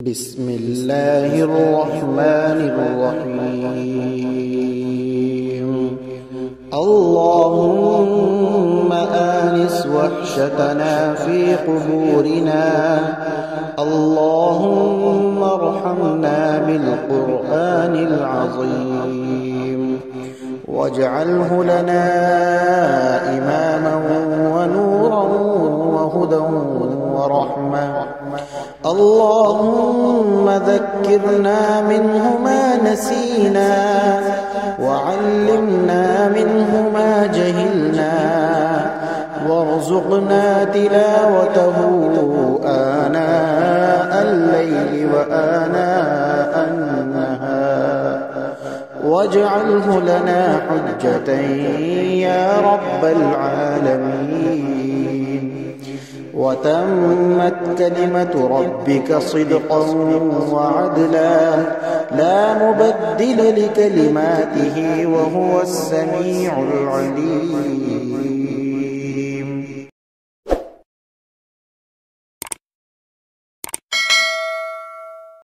بسم الله الرحمن الرحيم اللهم آنس وحشتنا في قبورنا اللهم ارحمنا بالقرآن العظيم واجعله لنا إماما ونورا وهدى ورحمة اللهم ذكرنا منه ما نسينا وعلمنا منه ما جهلنا وارزقنا تلاوته آناء الليل وآناء النهار واجعله لنا حجة يا رب العالمين وتمت كلمة ربك صدقا وعدلا لا مبدل لكلماته وهو السميع العليم